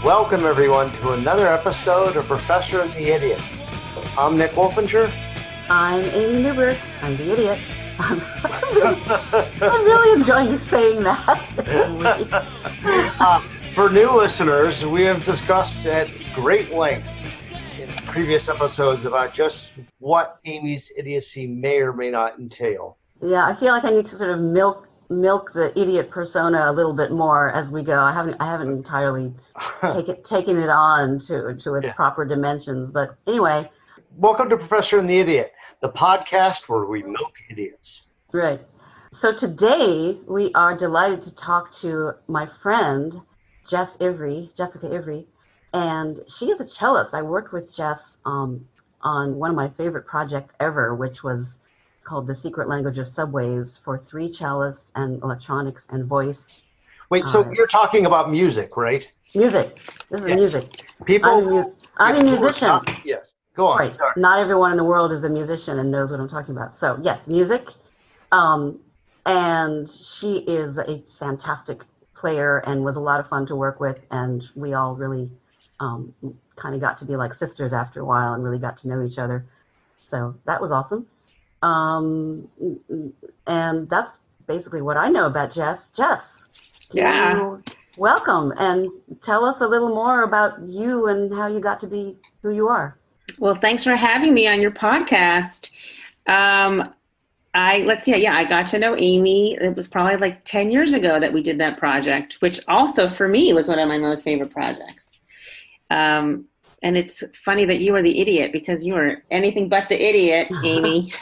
Welcome, everyone, to another episode of Professor and the Idiot. I'm Nick Wolfinger. I'm Amy Newberg. I'm the idiot. I'm really enjoying saying that. For new listeners, we have discussed at great length in previous episodes about just what Amy's idiocy may or may not entail. Yeah, I feel like I need to sort of milk the idiot persona a little bit more as we go. I haven't entirely taken it on to its proper dimensions. But anyway. Welcome to Professor and the Idiot, the podcast where we milk idiots. Right. So today we are delighted to talk to my friend, Jessica Ivry, and she is a cellist. I worked with Jess on one of my favorite projects ever, which was called The Secret Language of Subways, for 3 cellists and electronics and voice. Wait, so you're talking about music, right? Music. This is music. People. I'm a musician. Yes. Go on. Right. Sorry. Not everyone in the world is a musician and knows what I'm talking about. So yes, music. And she is a fantastic player and was a lot of fun to work with. And we all really kind of got to be like sisters after a while and really got to know each other. So that was awesome. And that's basically what I know about Jess. Jess, you welcome and tell us a little more about you and how you got to be who you are. Well, thanks for having me on your podcast. I got to know Amy. It was probably like 10 years ago that we did that project, which also for me was one of my most favorite projects. And it's funny that you were the idiot because you were anything but the idiot, Amy.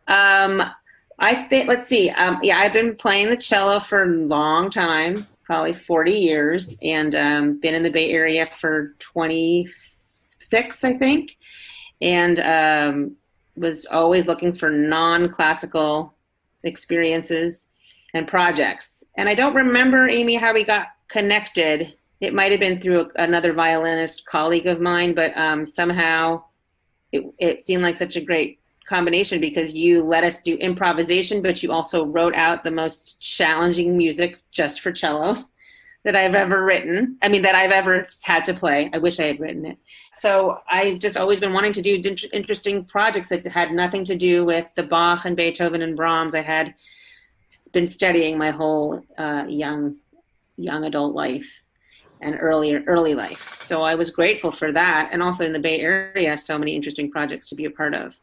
I've been playing the cello for a long time, probably 40 years, and been in the Bay Area for 26, I think, and was always looking for non-classical experiences and projects. And I don't remember, Amy, how we got connected. It might have been through another violinist colleague of mine, but somehow it seemed like such a great combination because you let us do improvisation, but you also wrote out the most challenging music just for cello that I've ever written. I mean, that I've ever had to play. I wish I had written it. So I've just always been wanting to do interesting projects that had nothing to do with the Bach and Beethoven and Brahms I had been studying my whole young adult life and early life. So I was grateful for that. And also in the Bay Area, so many interesting projects to be a part of.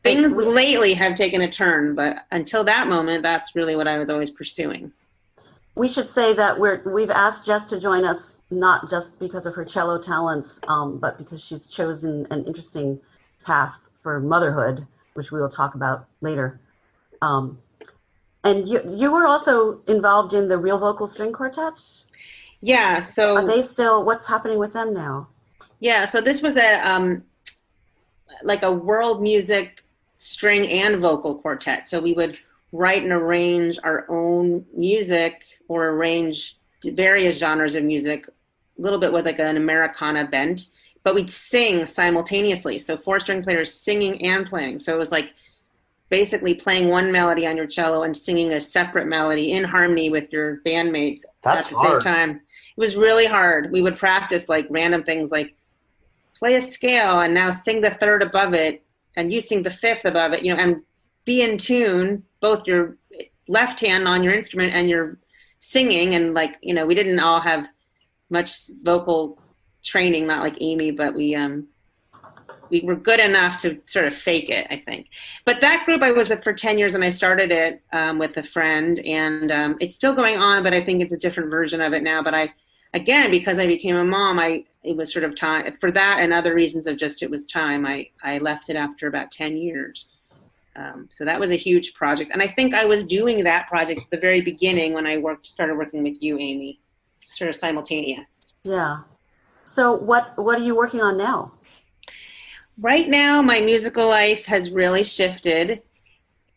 Things lately have taken a turn, but until that moment, that's really what I was always pursuing. We should say that we've asked Jess to join us, not just because of her cello talents, but because she's chosen an interesting path for motherhood, which we will talk about later. And you were also involved in the Real Vocal String Quartet? Yeah, so... Are they still, what's happening with them now? Yeah, so this was a world music string and vocal quartet. So we would write and arrange our own music or arrange various genres of music, a little bit with like an Americana bent, but we'd sing simultaneously. So 4-string players singing and playing. So it was like basically playing one melody on your cello and singing a separate melody in harmony with your bandmates at the same time. It was really hard. We would practice like random things like play a scale and now sing the third above it and you sing the fifth above it, and be in tune, both your left hand on your instrument and your singing. And we didn't all have much vocal training, not like Amy, but we were good enough to sort of fake it, I think. But that group I was with for 10 years and I started it with a friend and it's still going on, but I think it's a different version of it now. But because I became a mom, it was sort of time for that and other reasons of just, it was time. I left it after about 10 years. So that was a huge project. And I think I was doing that project at the very beginning when I started working with you, Amy, sort of simultaneous. Yeah. So what are you working on now? Right now, my musical life has really shifted.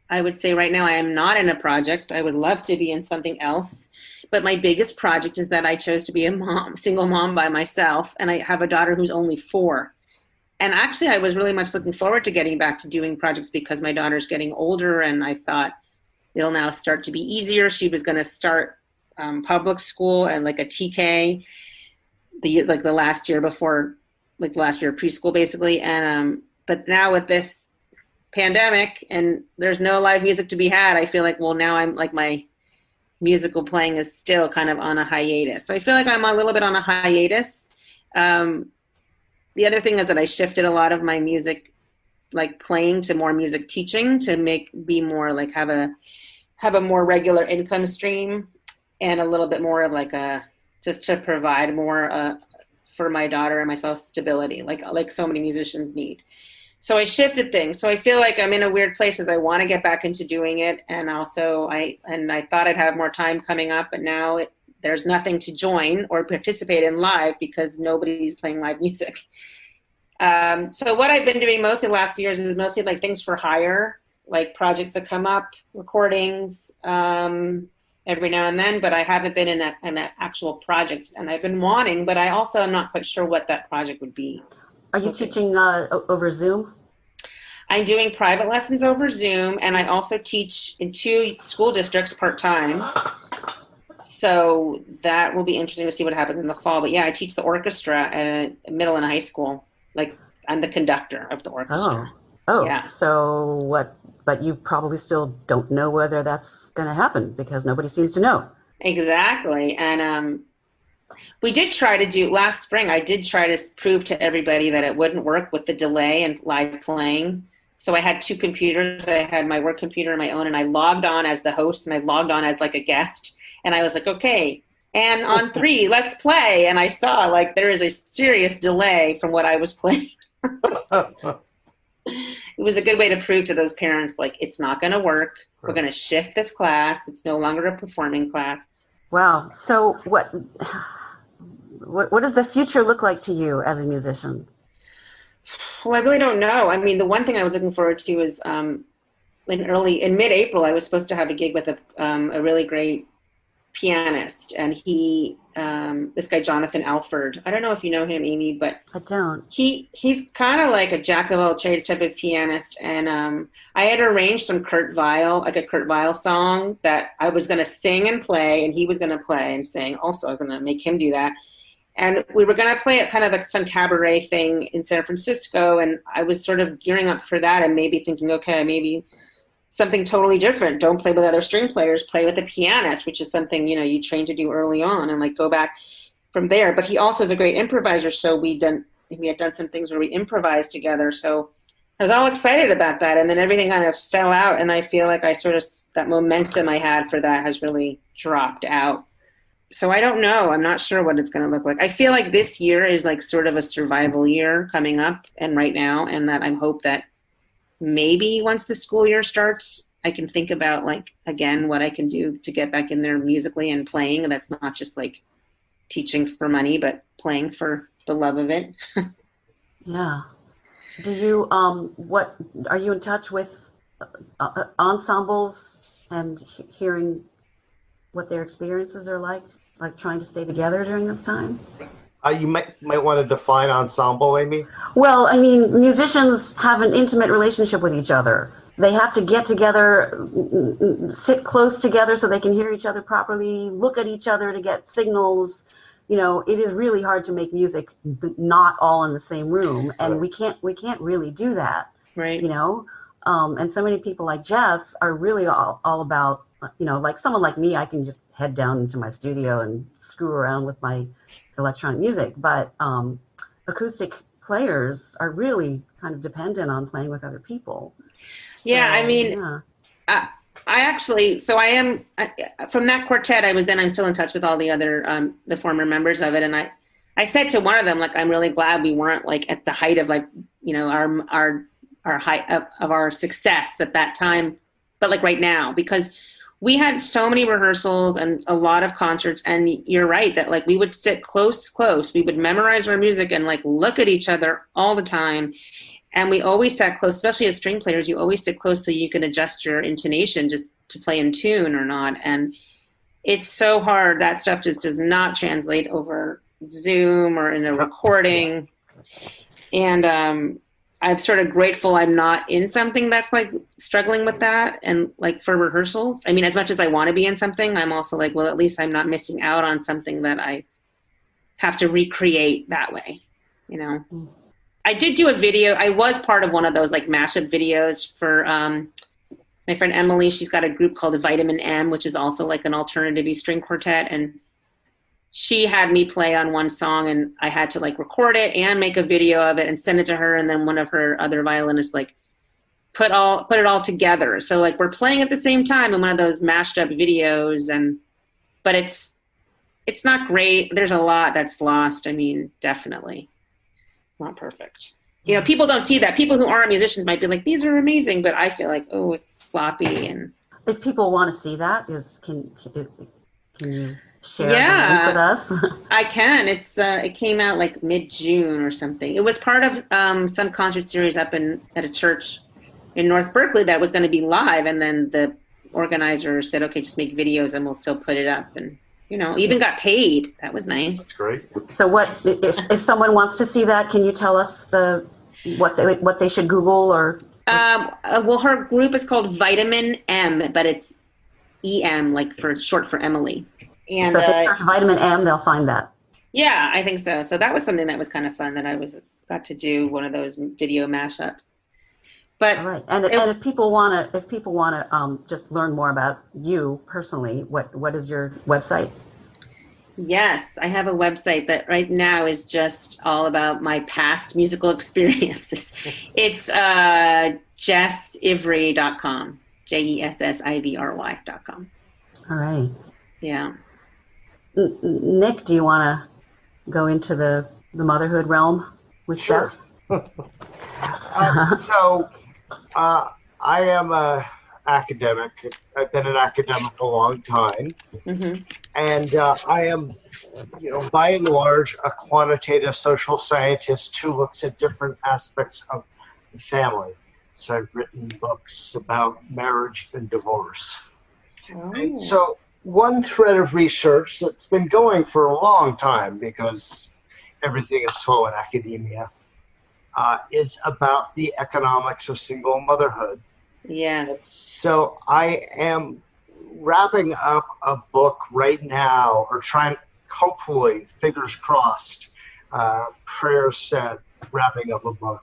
I would say right now I am not in a project. I would love to be in something else. But my biggest project is that I chose to be a single mom by myself. And I have a daughter who's only 4. And actually, I was really much looking forward to getting back to doing projects because my daughter's getting older. And I thought it'll now start to be easier. She was going to start public school and like a TK, the last year before, like the last year of preschool basically. And but now with this pandemic and there's no live music to be had, I feel like, well, now I'm like, my musical playing is still kind of on a hiatus. So I feel like I'm a little bit on a hiatus. The other thing is that I shifted a lot of my music, like playing, to more music teaching, to be more like have a more regular income stream, and a little bit more of like just to provide more for my daughter and myself stability, like so many musicians need. So I shifted things. So I feel like I'm in a weird place because I want to get back into doing it. And also I thought I'd have more time coming up, but now there's nothing to join or participate in live because nobody's playing live music. So what I've been doing mostly the last few years is mostly like things for hire, like projects that come up, recordings, every now and then, but I haven't been in an actual project, and I've been wanting, but I also am not quite sure what that project would be. Are you teaching over Zoom? I'm doing private lessons over Zoom, and I also teach in 2 school districts part-time. So that will be interesting to see what happens in the fall. But yeah, I teach the orchestra at a middle and high school. Like, I'm the conductor of the orchestra. Oh, yeah. So what, but you probably still don't know whether that's going to happen because nobody seems to know. Exactly. And we did try to do, last spring, I did try to prove to everybody that it wouldn't work with the delay and live playing. So I had 2 computers. I had my work computer and my own, and I logged on as the host and I logged on as like a guest. And I was like, okay, and on 3, let's play. And I saw like there is a serious delay from what I was playing. It was a good way to prove to those parents, like, it's not going to work. Right. We're going to shift this class. It's no longer a performing class. Wow. So what does the future look like to you as a musician? Well, I really don't know. I mean, the one thing I was looking forward to is in mid-April, I was supposed to have a gig with a really great pianist, and he this guy Jonathan Alford. I don't know if you know him, Amy, but I don't. He's kind of like a jack of all trades type of pianist, and I had arranged some Kurt Weill song that I was going to sing and play, and he was going to play and sing. Also, I was going to make him do that, and we were going to play at kind of like some cabaret thing in San Francisco, and I was sort of gearing up for that, and maybe thinking, okay, maybe something totally different. Don't play with other string players, play with a pianist, which is something, you train to do early on, and like go back from there. But he also is a great improviser. So we had done some things where we improvised together. So I was all excited about that. And then everything kind of fell out. And I feel like that momentum I had for that has really dropped out. So I don't know. I'm not sure what it's going to look like. I feel like this year is like sort of a survival year coming up and right now. And that I hope that maybe once the school year starts, I can think about like, again, what I can do to get back in there musically and playing. And that's not just like teaching for money, but playing for the love of it. Yeah. Do you, what, are you in touch with ensembles and hearing what their experiences are like trying to stay together during this time? You might want to define ensemble, Amy. Well, I mean, musicians have an intimate relationship with each other. They have to get together, sit close together so they can hear each other properly, look at each other to get signals. It is really hard to make music not all in the same room, and we can't really do that. Right. And so many people like Jess are really all about, like someone like me, I can just head down into my studio and screw around with my electronic music, but acoustic players are really kind of dependent on playing with other people. Yeah, I mean, yeah. I actually, so I am, from that quartet I was in, I'm still in touch with all the other, the former members of it. And I said to one of them, like, I'm really glad we weren't like at the height of like, our height of our success at that time, but like right now, because we had so many rehearsals and a lot of concerts, and you're right that like we would sit close. We would memorize our music and like look at each other all the time. And we always sat close, especially as string players, you always sit close so you can adjust your intonation just to play in tune or not. And it's so hard. That stuff just does not translate over Zoom or in a recording. And I'm sort of grateful I'm not in something that's like struggling with that. And like for rehearsals, I mean, as much as I want to be in something, I'm also like, well, at least I'm not missing out on something that I have to recreate that way, you know? I did do a video. I was part of one of those like mashup videos for my friend Emily. She's got a group called Vitamin M, which is also like an alternative string quartet. And she had me play on one song, and I had to like record it and make a video of it and send it to her. And then one of her other violinists like put it all together. So like we're playing at the same time in one of those mashed up videos, but it's not great. There's a lot that's lost. I mean, definitely not perfect. You know, people don't see that. People who aren't musicians might be like, these are amazing, but I feel like, oh, it's sloppy. And if people want to see that, can you share the yeah, link with us? I can. It came out like mid-June or something. It was part of some concert series up at a church in North Berkeley that was going to be live, and then the organizer said, okay, just make videos and we'll still put it up. And you know, even got paid. That was nice. That's great. So what if someone wants to see that? Can you tell us what they should Google or? Well, her group is called Vitamin M, but it's EM, like short for Emily. And so if they search Vitamin M, they'll find that. Yeah, I think so. So that was something that was kind of fun that I got to do, one of those video mashups. But all right. And if people want to just learn more about you personally, what is your website? Yes, I have a website that right now is just all about my past musical experiences. It's jessivry.com, JESSIVRY.com. All right. Yeah. Nick, do you want to go into the motherhood realm with Sure. Jess? I am a academic. I've been an academic a long time, and I am, by and large, a quantitative social scientist who looks at different aspects of the family. So I've written books about marriage and divorce. Oh. And so one thread of research that's been going for a long time, because everything is slow in academia, is about the economics of single motherhood. Yes. So I am wrapping up a book right now, or trying, hopefully, fingers crossed, prayers said, wrapping up a book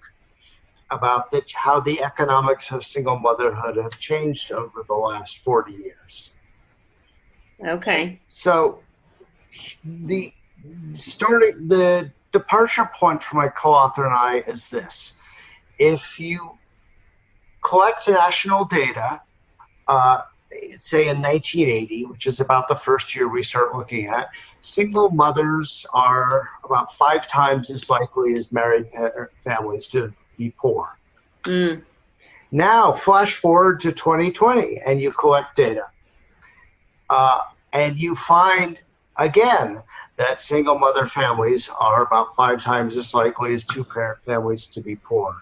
about how the economics of single motherhood have changed over the last 40 years. Okay. So the departure point for my co-author and I is this. If you collect national data, say in 1980, which is about the first year we start looking at, single mothers are about 5 times as likely as married families to be poor. Mm. Now, flash forward to 2020, and you collect data. And you find, again, that single mother families are about 5 times as likely as 2-parent families to be poor.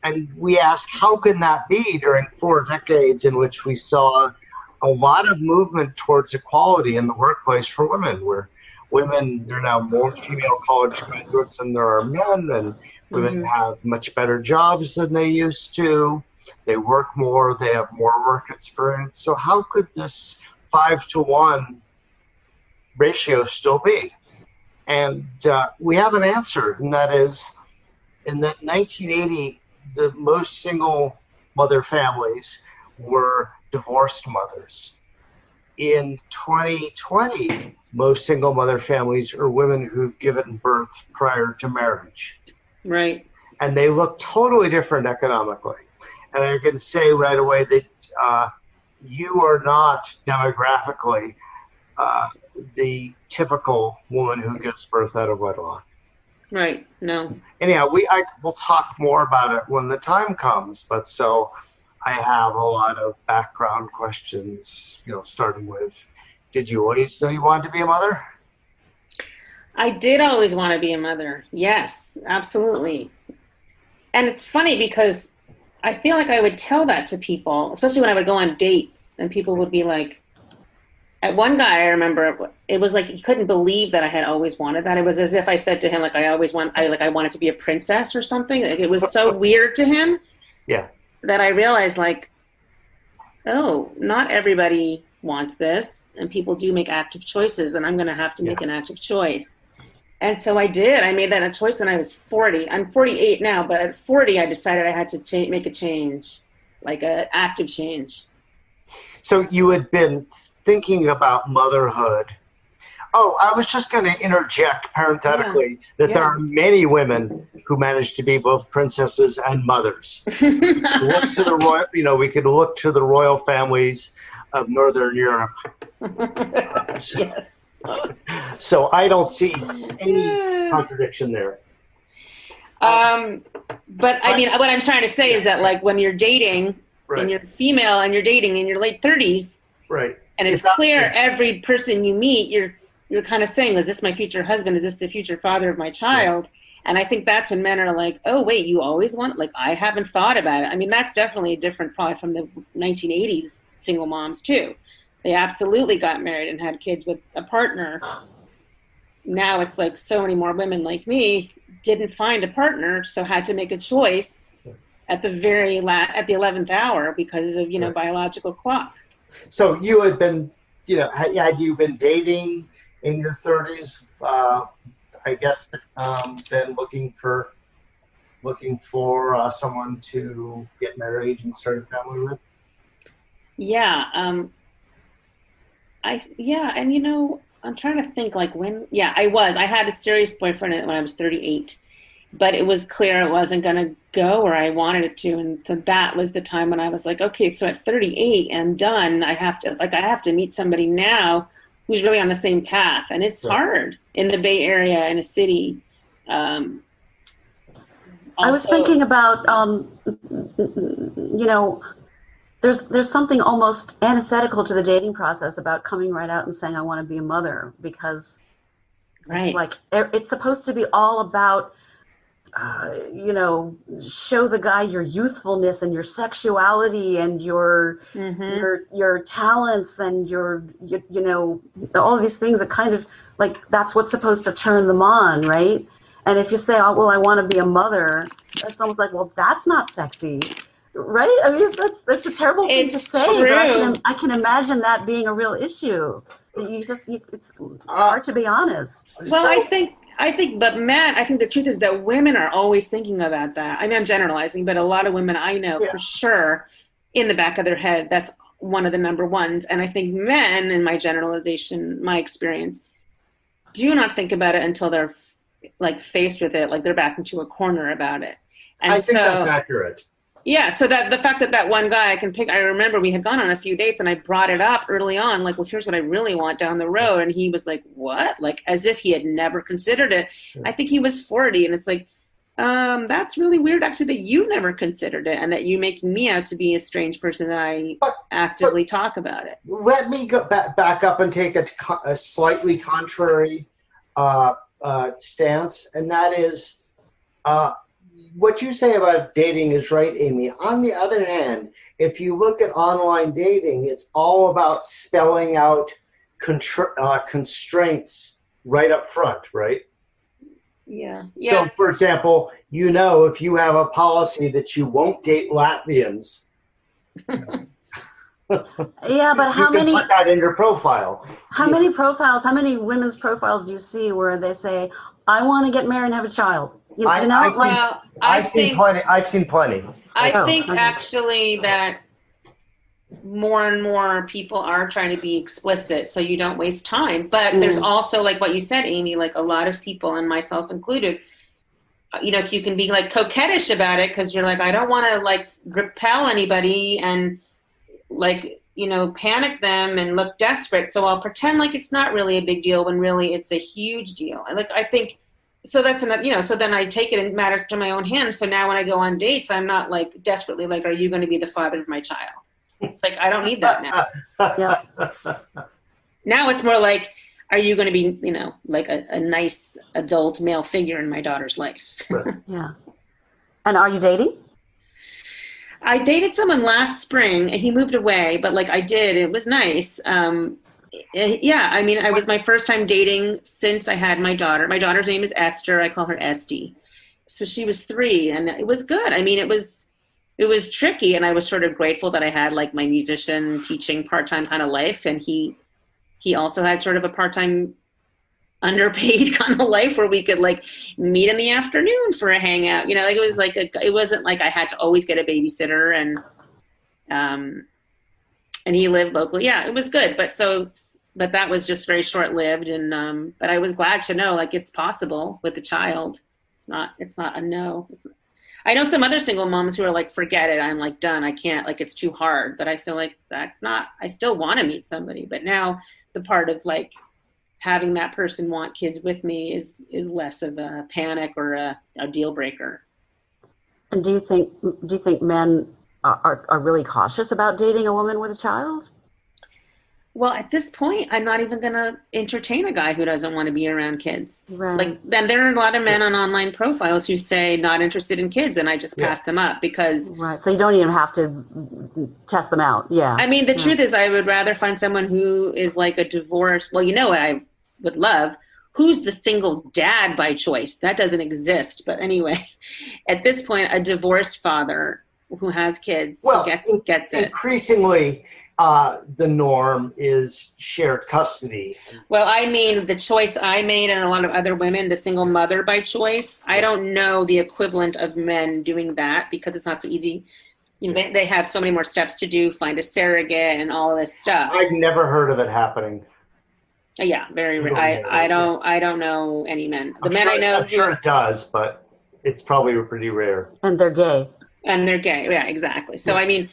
And we ask, how can that be during 4 decades in which we saw a lot of movement towards equality in the workplace for women, where women, there are now more female college graduates than there are men, and women have much better jobs than they used to. They work more, they have more work experience. So how could this 5-to-1 ratio still be? And we have an answer, and that is, in that 1980, the most single mother families were divorced mothers. In 2020, most single mother families are women who've given birth prior to marriage. Right. And they look totally different economically. And I can say right away that you are not demographically the typical woman who gives birth out of wedlock. Right. No. Anyhow, we'll talk more about it when the time comes. But so I have a lot of background questions, starting with, did you always know you wanted to be a mother? I did always want to be a mother. Yes, absolutely. And it's funny because I feel like I would tell that to people, especially when I would go on dates, and people would be like, At one guy, I remember it was like he couldn't believe that I had always wanted that. It was as if I said to him, like, I wanted to be a princess or something. Like, it was so weird to him. Yeah. That I realized, like, oh, not everybody wants this, and people do make active choices, and I'm going to have to make an active choice. And so I did. I made that a choice when I was 40. I'm 48 now, but at 40, I decided I had to make a change, like an active change. So you had been thinking about motherhood. Oh, I was just going to interject parenthetically that there are many women who manage to be both princesses and mothers. Look to the royal, we could look to the royal families of Northern Europe. So I don't see any contradiction there. But I mean, what I'm trying to say is that, like, when you're dating and you're female and you're dating in your late 30s, right, and it's clear every person you meet, you're kind of saying, is this my future husband? Is this the future father of my child? And I think that's when men are like, oh, wait, you always want, like, I haven't thought about it. I mean, that's definitely different probably from the 1980s single moms too. They absolutely got married and had kids with a partner. Now it's like so many more women like me didn't find a partner, so had to make a choice at the at the 11th hour because of, biological clock. So you had been, had you been dating in your 30s? I guess then looking for someone to get married and start a family with. Yeah. And I'm trying to think, like, when. Yeah, I had a serious boyfriend when I was 38, but it was clear it wasn't going to go where I wanted it to, and so that was the time when I was like, okay, so at 38, I'm done. I have to meet somebody now who's really on the same path, and it's hard in the Bay Area in a city. I was thinking about, there's something almost antithetical to the dating process about coming right out and saying, I want to be a mother, because it's like, it's supposed to be all about, show the guy your youthfulness and your sexuality and your talents and your all of these things that kind of, like, that's what's supposed to turn them on, right? And if you say, oh, well, I want to be a mother, it's almost like, well, that's not sexy, right? I mean, that's a terrible thing to say, true. but I can imagine that being a real issue. It's hard to be honest. Well, I think, but men, I think the truth is that women are always thinking about that. I mean, I'm generalizing, but a lot of women I know for sure, in the back of their head, that's one of the number ones. And I think men, in my generalization, my experience, do not think about it until they're like faced with it, like they're backed into a corner about it. And I think that's accurate. Yeah, so that the fact that one guy I can pick, I remember we had gone on a few dates and I brought it up early on, like, well, here's what I really want down the road. And he was like, what? Like, as if he had never considered it. Yeah. I think he was 40. And it's like, that's really weird, actually, that you've never considered it and that you make me out to be a strange person that I actively talk about it. Let me go back up and take a slightly contrary stance. And that is, what you say about dating is right, Amy. On the other hand, if you look at online dating, it's all about spelling out constraints right up front, right? Yeah. So, for example, if you have a policy that you won't date Latvians, yeah, but how many? Put that in your profile. How many women's profiles do you see where they say, "I want to get married and have a child"? I've seen plenty. I think actually that more and more people are trying to be explicit so you don't waste time. But there's also, like what you said, Amy, like a lot of people, and myself included, you can be like coquettish about it because you're like, I don't want to like repel anybody and like, panic them and look desperate. So I'll pretend like it's not really a big deal when really it's a huge deal. I think, so that's another, so then I take it and matters to my own hands. So now when I go on dates, I'm not like desperately like, are you going to be the father of my child? It's like, I don't need that now. Yeah. Now it's more like, are you going to be, like a nice adult male figure in my daughter's life? Yeah. And are you dating? I dated someone last spring and he moved away, but like I did, it was nice. Yeah, I mean, it was my first time dating since I had my daughter. My daughter's name is Esther. I call her Esty. So she was 3, and it was good. I mean, it was tricky, and I was sort of grateful that I had like my musician teaching part-time kind of life, and he also had sort of a part-time underpaid kind of life where we could like meet in the afternoon for a hangout. You know, like it was like it wasn't like I had to always get a babysitter, and he lived locally. Yeah, it was good, but that was just very short-lived, and but I was glad to know like it's possible with a child. It's not a no. I know some other single moms who are like, forget it, I'm like done, I can't, like it's too hard. But I feel like that's not, I still want to meet somebody. But now the part of like having that person want kids with me is less of a panic or a deal breaker. And do you think men are really cautious about dating a woman with a child? Well, at this point, I'm not even going to entertain a guy who doesn't want to be around kids. Right. Like, then there are a lot of men on online profiles who say not interested in kids, and I just pass them up because. Right. So you don't even have to test them out. Yeah. I mean, the truth is, I would rather find someone who is like a divorced. Well, you know what I would love? Who's the single dad by choice? That doesn't exist. But anyway, at this point, a divorced father who has kids gets it. Increasingly, the norm is shared custody. Well, I mean, the choice I made and a lot of other women, the single mother by choice, I don't know the equivalent of men doing that because it's not so easy. You know, they have so many more steps to do, find a surrogate and all this stuff. I've never heard of it happening. Yeah, very. I don't know any men. I know. I'm sure it does, but it's probably pretty rare. And they're gay. Yeah, exactly. So I mean,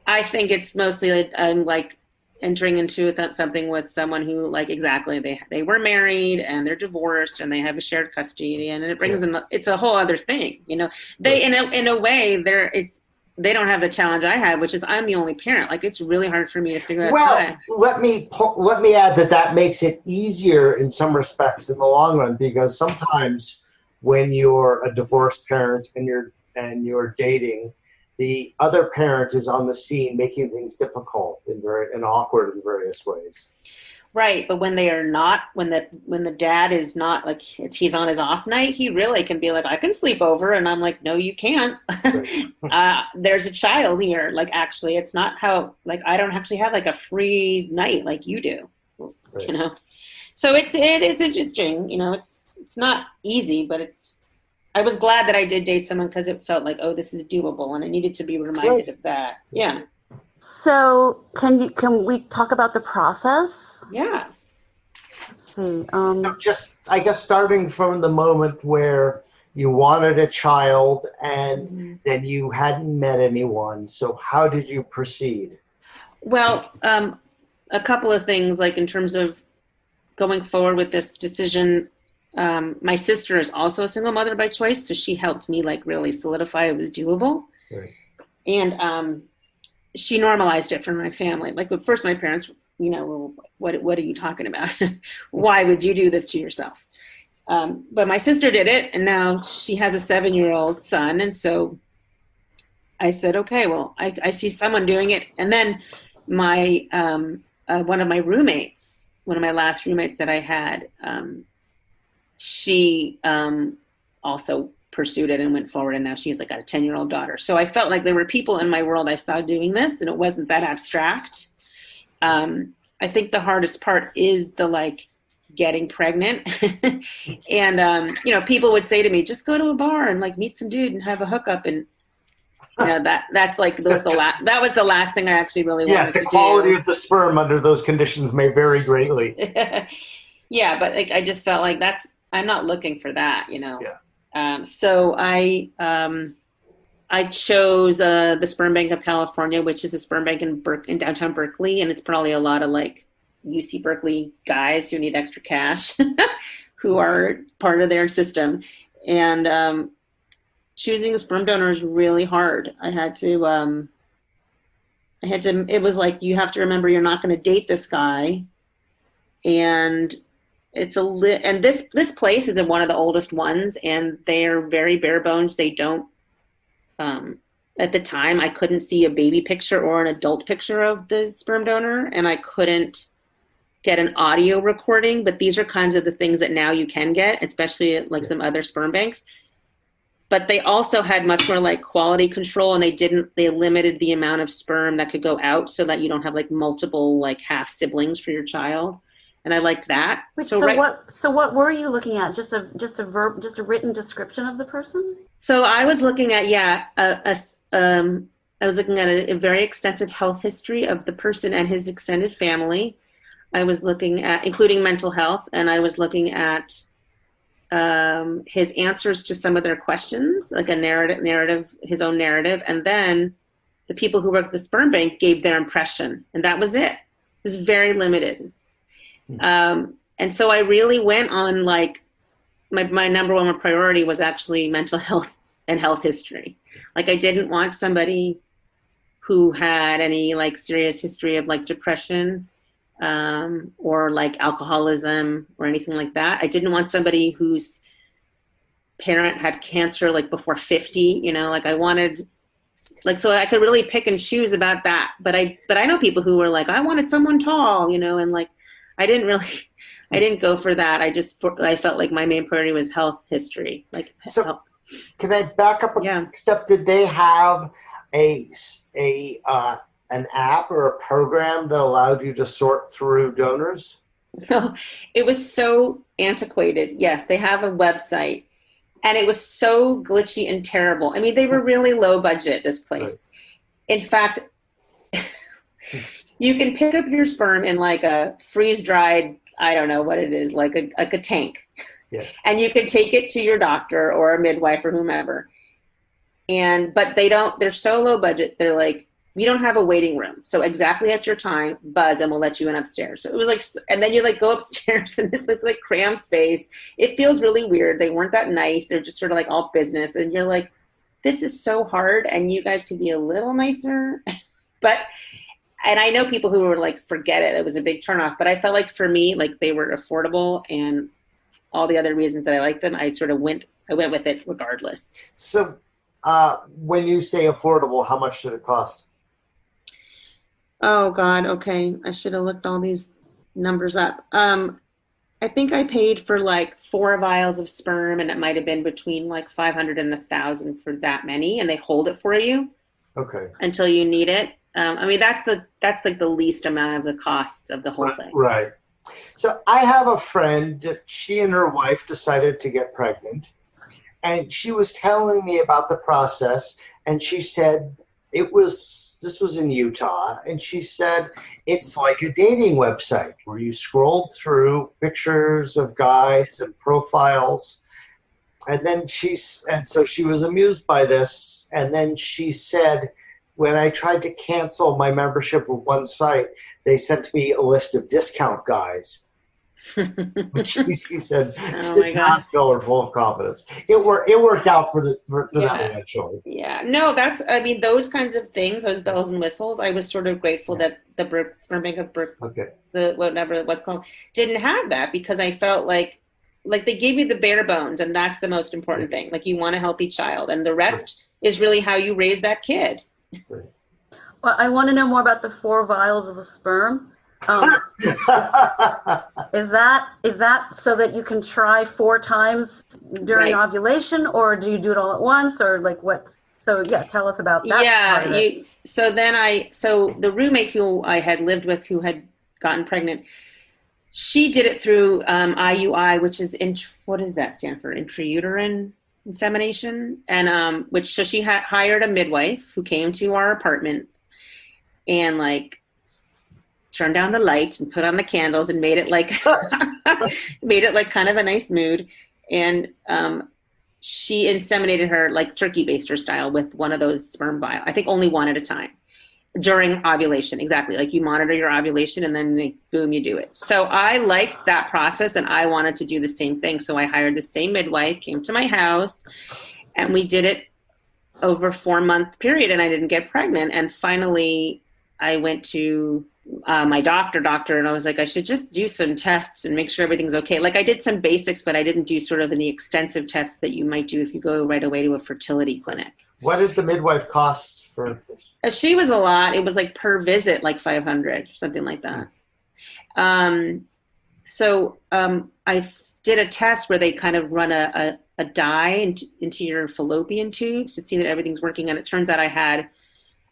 I think it's mostly I'm like entering into something with someone who like exactly they were married and they're divorced and they have a shared custody and it brings them. It's a whole other thing, you know. They in a way they don't have the challenge I have, which is I'm the only parent. Like it's really hard for me to figure out. Well, let me add that makes it easier in some respects in the long run because sometimes when you're a divorced parent and you're dating, the other parent is on the scene making things difficult and awkward in various ways. Right, but when they are not, when the dad is not like he's on his off night, he really can be like, I can sleep over, and I'm like, no, you can't. Right. There's a child here. Like, actually, it's not how. Like, I don't actually have like a free night like you do. Right. You know, so it's interesting. You know, it's not easy, but it's. I was glad that I did date someone because it felt like, oh, this is doable, and I needed to be reminded of that. Yeah. So can we talk about the process? Yeah. Let's see. Just I guess starting from the moment where you wanted a child and then you hadn't met anyone. So how did you proceed? Well, a couple of things, like in terms of going forward with this decision. My sister is also a single mother by choice, so she helped me like really solidify it was doable. Right. And she normalized it for my family. Like at first my parents, you know, what are you talking about? Why would you do this to yourself? But my sister did it, and now she has a 7-year-old son. And so I said, okay, well, I see someone doing it. And then my one of my last roommates that I had, she also pursued it and went forward, and now she's like got a 10-year-old daughter. So I felt like there were people in my world I saw doing this, and it wasn't that abstract. I think the hardest part is the like getting pregnant. And you know, people would say to me, just go to a bar and like meet some dude and have a hookup, and you know, that was the last thing I actually really wanted to do. Yeah, the quality of the sperm under those conditions may vary greatly. Yeah, but like I just felt like I'm not looking for that, you know. Yeah. So I chose the Sperm Bank of California, which is a sperm bank in downtown Berkeley, and it's probably a lot of like UC Berkeley guys who need extra cash, who are part of their system. And choosing a sperm donor is really hard. It was like, you have to remember you're not going to date this guy, and and this place is one of the oldest ones, and they're very bare bones. They don't, at the time I couldn't see a baby picture or an adult picture of the sperm donor, and I couldn't get an audio recording, but these are kinds of the things that now you can get, especially at like some other sperm banks. But they also had much more like quality control, and they limited the amount of sperm that could go out so that you don't have like multiple like half siblings for your child. And I liked that. Wait, so what were you looking at? Just a written description of the person? So I was looking at, I was looking at a very extensive health history of the person and his extended family. I was looking at, including mental health, and I was looking at his answers to some of their questions, like a narrative, his own narrative. And then the people who worked at the sperm bank gave their impression, and that was it. It was very limited. And so I really went on like, my number one priority was actually mental health and health history. Like I didn't want somebody who had any like serious history of like depression, or like alcoholism or anything like that. I didn't want somebody whose parent had cancer like before 50, like I wanted, like, so I could really pick and choose about that. But I know people who were like, I wanted someone tall, and like, I didn't go for that. I felt like my main priority was health history. Like, so health. Can I back up a step? Did they have an app or a program that allowed you to sort through donors? No, it was so antiquated. Yes, they have a website, and it was so glitchy and terrible. I mean, they were really low budget, this place. Right. In fact, you can pick up your sperm in like a freeze-dried, I don't know what it is, like a tank. Yeah. And you can take it to your doctor or a midwife or whomever. But they're so low budget. They're like, we don't have a waiting room. So exactly at your time, buzz and we'll let you in upstairs. So it was like, and then you like go upstairs and it's like cram space. It feels really weird. They weren't that nice. They're just sort of like all business. And you're like, this is so hard. And you guys could be a little nicer. And I know people who were like, forget it. It was a big turnoff. But I felt like for me, like they were affordable, and all the other reasons that I liked them, I went with it regardless. So when you say affordable, how much did it cost? Oh God. Okay. I should have looked all these numbers up. I think I paid for like 4 vials of sperm, and it might've been between like 500 and 1,000 for that many. And they hold it for you. Okay. Until you need it. I mean, that's like the least amount of the costs of the whole thing. Right. So I have a friend, she and her wife decided to get pregnant, and she was telling me about the process, and she said this was in Utah, and she said it's like a dating website where you scrolled through pictures of guys and profiles, and so she was amused by this, and then she said, when I tried to cancel my membership of one site, they sent me a list of discount guys, which she said did not fill her full of confidence. It worked out for that eventually. Yeah, no, those kinds of things, those bells and whistles. I was sort of grateful that the sperm bank of whatever it was called, didn't have that, because I felt like they gave me the bare bones, and that's the most important thing. Like, you want a healthy child, and the rest is really how you raise that kid. Well, I want to know more about the 4 vials of a sperm. Is that so that you can try 4 times during ovulation, or do you do it all at once, or like what? So tell us about that. Yeah. So the roommate who I had lived with, who had gotten pregnant, she did it through IUI, which is what does that stand for? Intrauterine insemination, and so she had hired a midwife who came to our apartment and like turned down the lights and put on the candles and made it like kind of a nice mood, and she inseminated her like turkey baster style with one of those sperm vials. I think only one at a time during ovulation. Exactly, like you monitor your ovulation and then boom, you do it. So I liked that process, and I wanted to do the same thing. So I hired the same midwife, came to my house, and we did it over a 4-month period, and I didn't get pregnant. And finally I went to my doctor, and I was like, I should just do some tests and make sure everything's okay. Like I did some basics, but I didn't do sort of the extensive tests that you might do if you go right away to a fertility clinic. What did the midwife cost for? She was a lot. It was like per visit, like 500 or something like that. I did a test where they kind of run a dye into your fallopian tubes to see that everything's working, and it turns out I had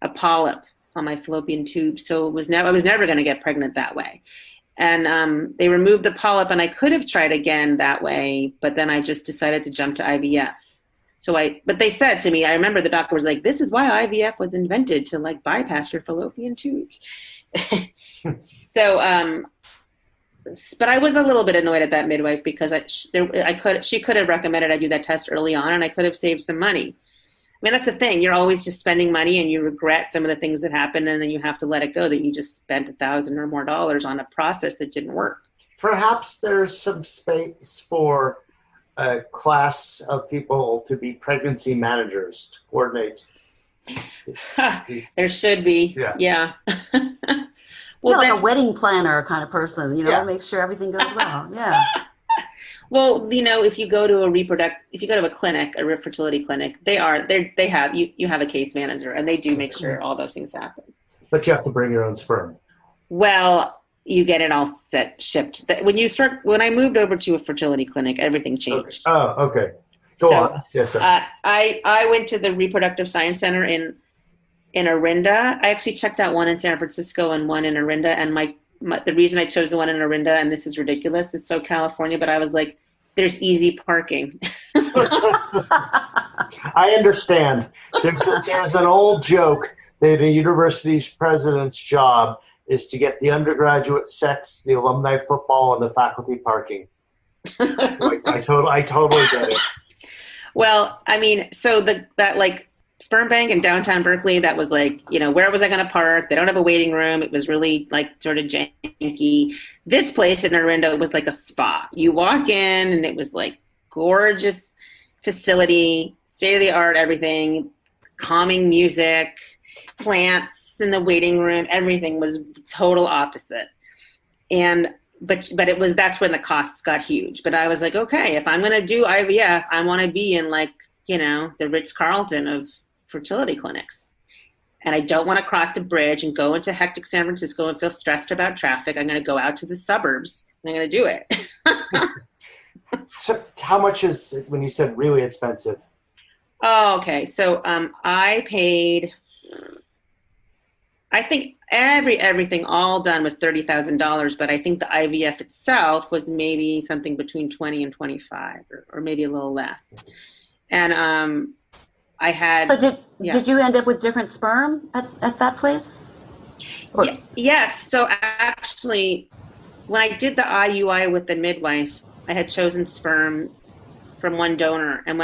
a polyp on my fallopian tube, so I was never going to get pregnant that way. And they removed the polyp, and I could have tried again that way, but then I just decided to jump to IVF. But they said to me, I remember the doctor was like, "This is why IVF was invented, to like bypass your fallopian tubes." But I was a little bit annoyed at that midwife because she could have recommended I do that test early on, and I could have saved some money. I mean, that's the thing. You're always just spending money, and you regret some of the things that happened, and then you have to let it go that you just spent $1,000 or more on a process that didn't work. Perhaps there's some space for a class of people to be pregnancy managers to coordinate. There should be. Yeah. Well, like a wedding planner kind of person, make sure everything goes well. Yeah. Well, if you go to a clinic, a fertility clinic, you have a case manager, and they do make sure all those things happen. But you have to bring your own sperm. Well, you get it all shipped. When I moved over to a fertility clinic, everything changed. Okay. Oh, okay. Go on. Yes, sir. I went to the Reproductive Science Center in Orinda. I actually checked out one in San Francisco and one in Orinda, and the reason I chose the one in Orinda, and this is ridiculous, it's so California, but I was like, there's easy parking. I understand. There's an old joke that a university's president's job is to get the undergraduate sex, the alumni football, and the faculty parking. I totally get it. Well, I mean, so that sperm bank in downtown Berkeley, that was like, where was I going to park? They don't have a waiting room. It was really like sort of janky. This place in Orinda was like a spa. You walk in and it was like gorgeous facility, state of the art, everything, calming music, plants in the waiting room. Everything was total opposite. But that's when the costs got huge. But I was like, okay, if I'm going to do IVF, I want to be in the Ritz-Carlton of fertility clinics. And I don't want to cross the bridge and go into hectic San Francisco and feel stressed about traffic. I'm going to go out to the suburbs and I'm going to do it. So how much is it when you said really expensive? Oh, okay. So I paid, I think everything all done was $30,000, but I think the IVF itself was maybe something between 20 and 25 or maybe a little less. And I had. So did you end up with different sperm at that place? Yes. So actually, when I did the IUI with the midwife, I had chosen sperm from one donor. And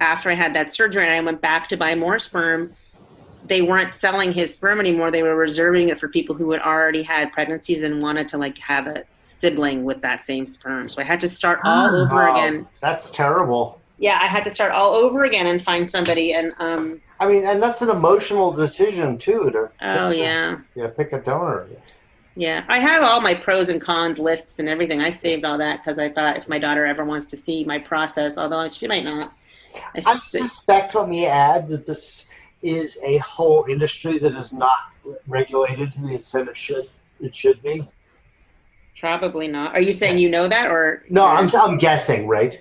after I had that surgery and I went back to buy more sperm, they weren't selling his sperm anymore. They were reserving it for people who had already had pregnancies and wanted to have a sibling with that same sperm. So I had to start all over again. That's terrible. Yeah, I had to start all over again and find somebody. And I mean, and that's an emotional decision too. Pick a donor. Yeah, I have all my pros and cons lists and everything. I saved all that because I thought if my daughter ever wants to see my process, although she might not. I suspect, let me add, that this is a whole industry that is not regulated to the extent it should be. Probably not. Are you saying you know that, or no? I'm guessing, right?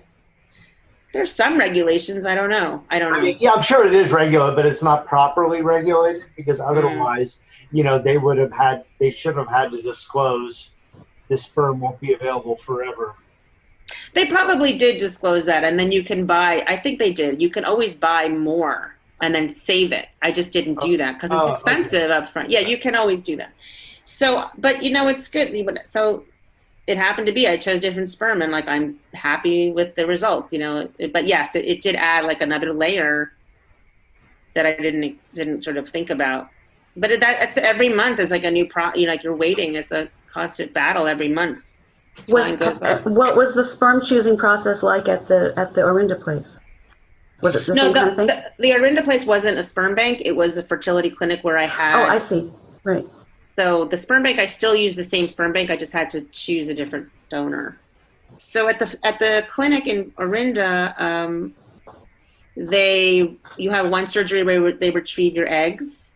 There's some regulations. I don't know. I mean, yeah, I'm sure it is regulated, but it's not properly regulated because otherwise, they should have had to disclose this sperm won't be available forever. They probably did disclose that, and then you can buy. I think they did. You can always buy more and then save it. I just didn't do that because it's expensive up front. Yeah, you can always do that. So, but it's good. So it happened to be I chose different sperm, and I'm happy with the results. But yes, it did add another layer that I didn't sort of think about. But it's every month is a new you're waiting. It's a constant battle every month. What was the sperm choosing process like at the Orinda place? Was it the same kind of thing? The Orinda place wasn't a sperm bank. It was a fertility clinic where I had. Oh, I see. Right. So the sperm bank, I still use the same sperm bank. I just had to choose a different donor. So at the clinic in Orinda, you have one surgery where they retrieve your eggs,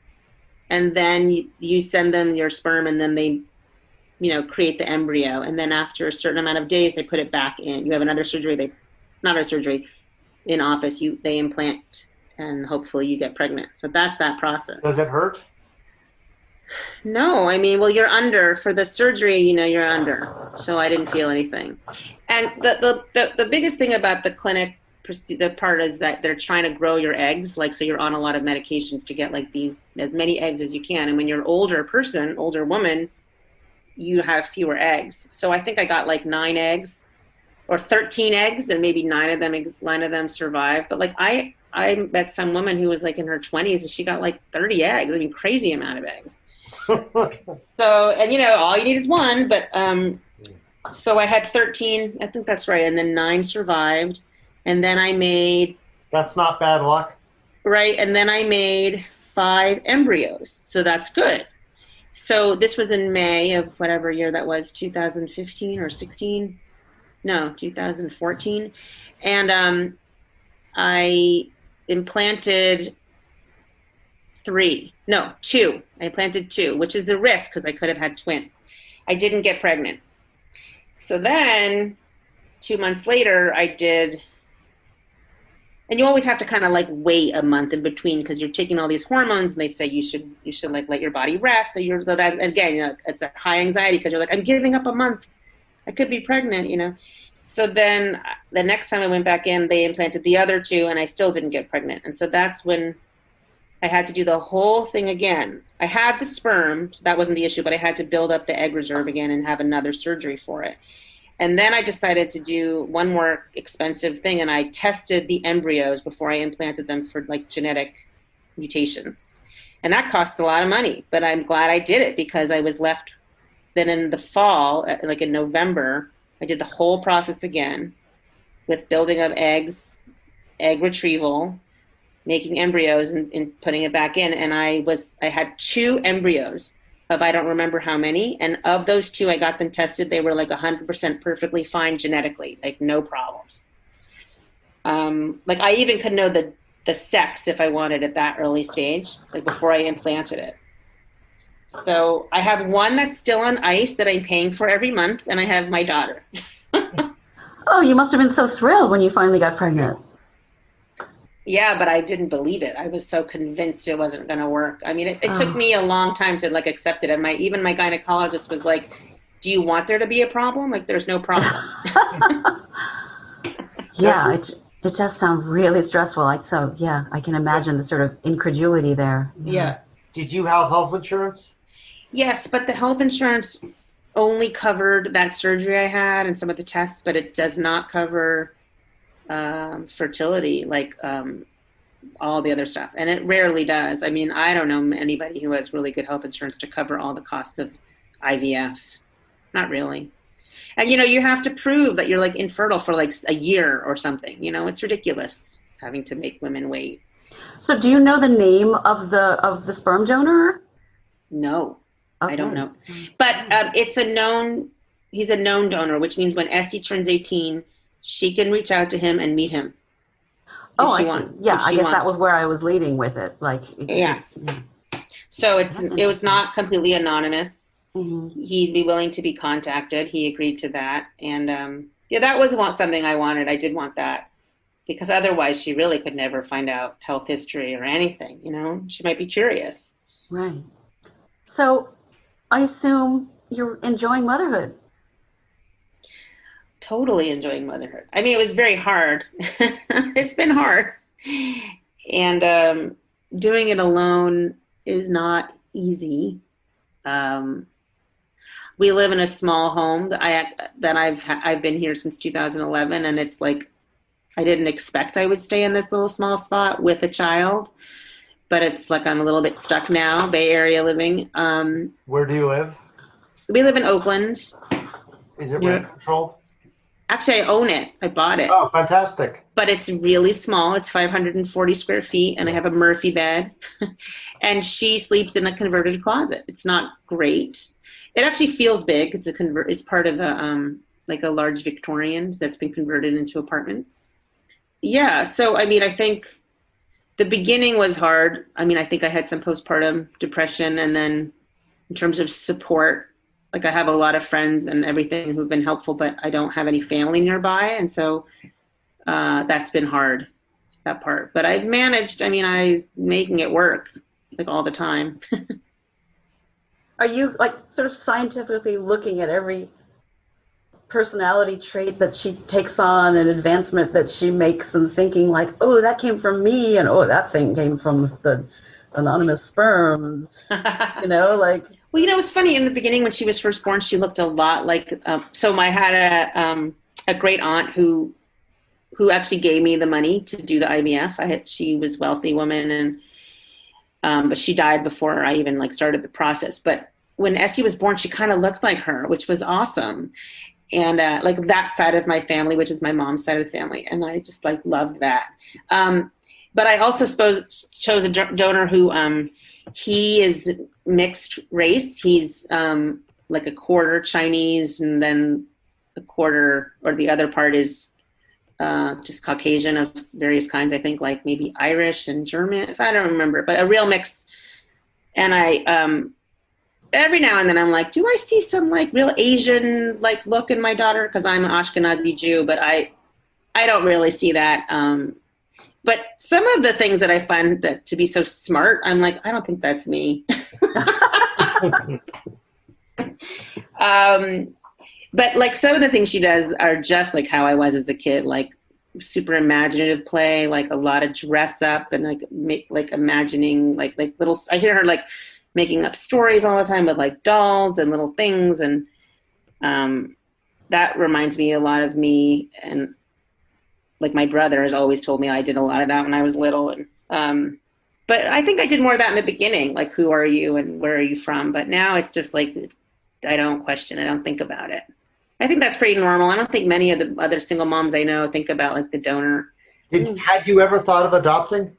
and then you send them your sperm, and then create the embryo. And then after a certain amount of days, they put it back in. You have another surgery, not a surgery, in office, they implant, and hopefully you get pregnant. So that's that process. Does it hurt? No, well, you're under for the surgery, you're under. So I didn't feel anything. And the biggest thing about the clinic, the part is that they're trying to grow your eggs. So you're on a lot of medications to get as many eggs as you can. And when you're an older woman, you have fewer eggs. So I think I got 9 eggs or 13 eggs, and maybe 9 of them survived. But I met some woman who was in her 20s, and she got 30 eggs. Crazy amount of eggs. So, and all you need is 1, but so I had 13, I think that's right, and then 9 survived, and then I made... That's not bad luck. Right, and then I made 5 embryos, so that's good. So this was in May of whatever year that was, 2015 or 16? No, 2014. And I implanted 2. I implanted 2, which is the risk because I could have had twins. I didn't get pregnant. So then 2 months later, I did, and you always have to kind of wait a month in between because you're taking all these hormones, and they say you should let your body rest. So that again, it's a high anxiety because you're I'm giving up a month. I could be pregnant, So then the next time I went back in, they implanted the other 2, and I still didn't get pregnant. And so that's when I had to do the whole thing again. I had the sperm, so that wasn't the issue, but I had to build up the egg reserve again and have another surgery for it. And then I decided to do one more expensive thing, and I tested the embryos before I implanted them for genetic mutations. And that costs a lot of money, but I'm glad I did it because I was left then in the fall, in November, I did the whole process again with building up eggs, egg retrieval, making embryos and putting it back in. And I had 2 embryos of I don't remember how many. And of those 2, I got them tested. They were 100% perfectly fine genetically, no problems. I even could know the sex if I wanted at that early stage, before I implanted it. So I have 1 that's still on ice that I'm paying for every month, and I have my daughter. Oh, you must have been so thrilled when you finally got pregnant. Yeah, but I didn't believe it. I was so convinced it wasn't going to work. It took me a long time to accept it. And even my gynecologist was do you want there to be a problem? There's no problem. Yeah, it does sound really stressful. So yeah, I can imagine the sort of incredulity there. Yeah. Did you have health insurance? Yes, but the health insurance only covered that surgery I had and some of the tests, but it does not cover fertility, all the other stuff. And it rarely does. I don't know anybody who has really good health insurance to cover all the costs of IVF. Not really. And, you have to prove that you're infertile for a year or something. It's ridiculous having to make women wait. So do you know the name of the sperm donor? No, okay. I don't know. But he's a known donor, which means when Esty turns 18, she can reach out to him and meet him. Oh, I see. Yeah, I guess that was where I was leading with it. Yeah. So it was not completely anonymous. Mm-hmm. He'd be willing to be contacted. He agreed to that. And that was something I wanted. I did want that. Because otherwise she really could never find out health history or anything, She might be curious. Right. So I assume you're enjoying motherhood. Totally enjoying motherhood. It was very hard. It's been hard. And doing it alone is not easy. We live in a small home that I've been here since 2011, and it's I didn't expect I would stay in this little small spot with a child, but it's I'm a little bit stuck now, Bay Area living. Where do you live? We live in Oakland. Is it rent controlled? Actually, I own it. I bought it. Oh, fantastic. But it's really small. It's 540 square feet, and I have a Murphy bed. And she sleeps in a converted closet. It's not great. It actually feels big. It's part of a large Victorian that's been converted into apartments. Yeah, so I think the beginning was hard. I think I had some postpartum depression, and then in terms of support, like I have a lot of friends and everything who've been helpful, but I don't have any family nearby. And so that's been hard, that part. But I've managed, I mean, I'm making it work like all the time. Are you like sort of scientifically looking at every personality trait that she takes on and advancement that she makes and thinking like, oh, that came from me, and oh, that thing came from the anonymous sperm, you know, like. Well, you know, it was funny in the beginning when she was first born, she looked a lot like, so I had a great aunt who actually gave me the money to do the IVF. She was a wealthy woman, and but she died before I even like started the process. But when Esty was born, she kind of looked like her, which was awesome. And like that side of my family, which is my mom's side of the family. And I just like loved that. But I also chose a donor who, he is mixed race. He's like a quarter Chinese, and then a quarter, or the other part is just Caucasian of various kinds. I think like maybe Irish and German. I don't remember, but a real mix. And I, every now and then I'm like, do I see some like real Asian like look in my daughter? Because I'm an Ashkenazi Jew, but I don't really see that. But some of the things that I find that to be so smart, I'm like, I don't think that's me. But like some of the things she does are just like how I was as a kid, like super imaginative play, like a lot of dress up and like imagining like little, I hear her like making up stories all the time with like dolls and little things. And that reminds me a lot of me. And like my brother has always told me I did a lot of that when I was little. And but I think I did more of that in the beginning, like who are you and where are you from? But now it's just like, I don't question it. I don't think about it. I think that's pretty normal. I don't think many of the other single moms I know think about like the donor. Had you ever thought of adopting?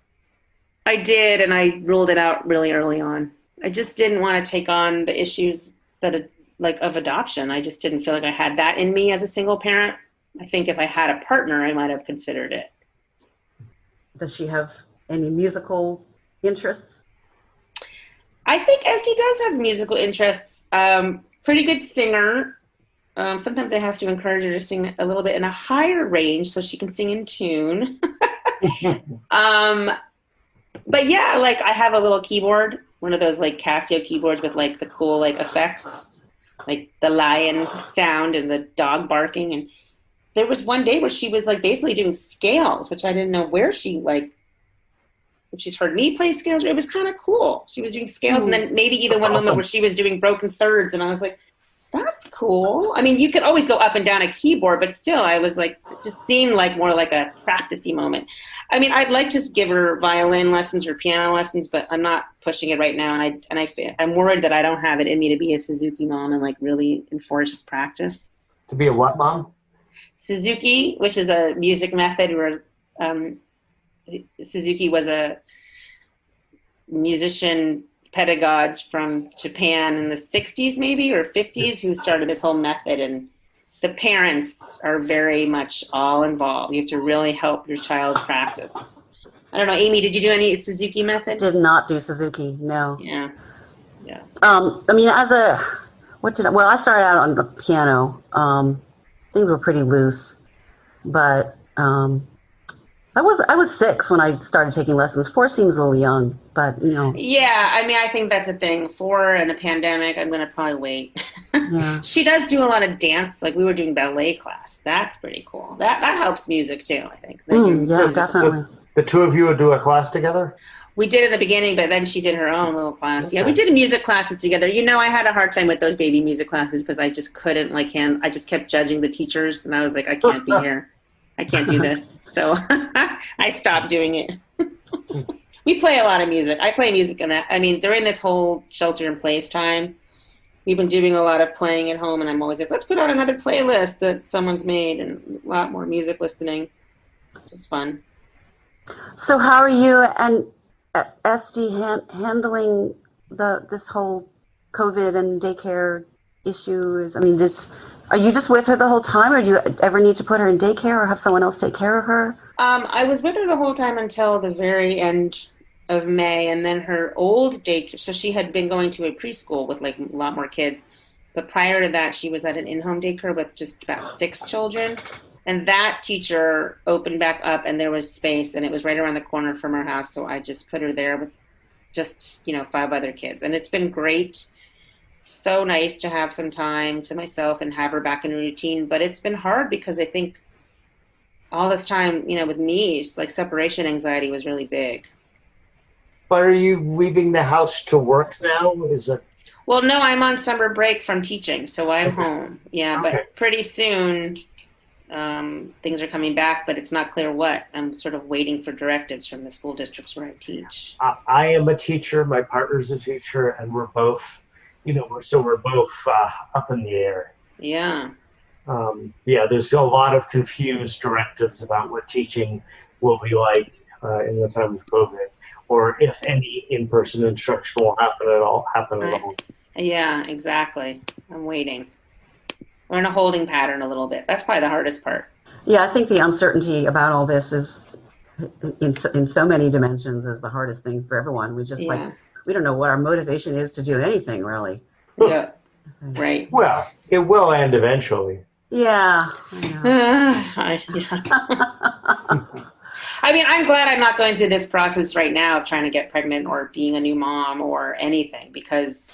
I did, and I ruled it out really early on. I just didn't want to take on the issues that like of adoption. I just didn't feel like I had that in me as a single parent. I think if I had a partner, I might have considered it. Does she have any musical interests? I think Esty does have musical interests. Pretty good singer. Sometimes I have to encourage her to sing a little bit in a higher range so she can sing in tune. But yeah, like I have a little keyboard, one of those like Casio keyboards with like the cool like effects, like the lion sound and the dog barking. And there was one day where she was like basically doing scales, which I didn't know where she like, if she's heard me play scales. It was kind of cool. She was doing scales, and then maybe even one moment where she was doing broken thirds, and I was like, that's cool. I mean, you could always go up and down a keyboard, but still, I was like, it just seemed like more like a practicey moment. I mean, I'd like to give her violin lessons or piano lessons, but I'm not pushing it right now. And I'm worried that I don't have it in me to be a Suzuki mom and like really enforce practice. To be a what mom? Suzuki, which is a music method where Suzuki was a musician pedagogue from Japan in the 60s maybe or 50s who started this whole method, and the parents are very much all involved. You have to really help your child practice. I don't know, Amy, did you do any Suzuki method? Did not do Suzuki, no. Yeah. I mean, I started out on the piano. Things were pretty loose, but I was 6 when I started taking lessons. 4 seems a little young, but you know. Yeah, I mean, I think that's a thing. 4 in a pandemic, I'm going to probably wait. Yeah. She does do a lot of dance. Like we were doing ballet class. That's pretty cool. That helps music too, I think. Yeah, definitely. So the two of you would do a class together? We did in the beginning, but then she did her own little class. Okay. Yeah, we did music classes together. You know, I had a hard time with those baby music classes because I just couldn't I just kept judging the teachers, and I was like, I can't be here. I can't do this. So I stopped doing it. We play a lot of music. I play music during this whole shelter in place time, we've been doing a lot of playing at home, and I'm always like, let's put on another playlist that someone's made, and a lot more music listening. It's fun. So how are you and Esty handling this whole COVID and daycare issues? I mean, are you just with her the whole time, or do you ever need to put her in daycare or have someone else take care of her? I was with her the whole time until the very end of May, and then her old daycare, so she had been going to a preschool with like a lot more kids, But prior to that, she was at an in-home daycare with just about 6 children. And that teacher opened back up and there was space and it was right around the corner from our house. So I just put her there with just, 5 other kids. And it's been great. So nice to have some time to myself and have her back in a routine. But it's been hard because I think all this time, with me, it's like separation anxiety was really big. But are you leaving the house to work now? Is it? Well, no, I'm on summer break from teaching, so I'm home. Yeah, Okay. but pretty soon things are coming back, but it's not clear what. I'm sort of waiting for directives from the school districts where I teach. I am a teacher. My partner's a teacher, and we're both, we're both up in the air. Yeah. There's a lot of confused directives about what teaching will be like in the time of COVID, or if any in-person instruction will happen at all. Yeah, exactly. I'm waiting. We're in a holding pattern a little bit. That's probably the hardest part. Yeah, I think the uncertainty about all this is, in so many dimensions, is the hardest thing for everyone. We just we don't know what our motivation is to do anything, really. Yeah, right. Well, it will end eventually. Yeah, I know. I mean, I'm glad I'm not going through this process right now of trying to get pregnant or being a new mom or anything, because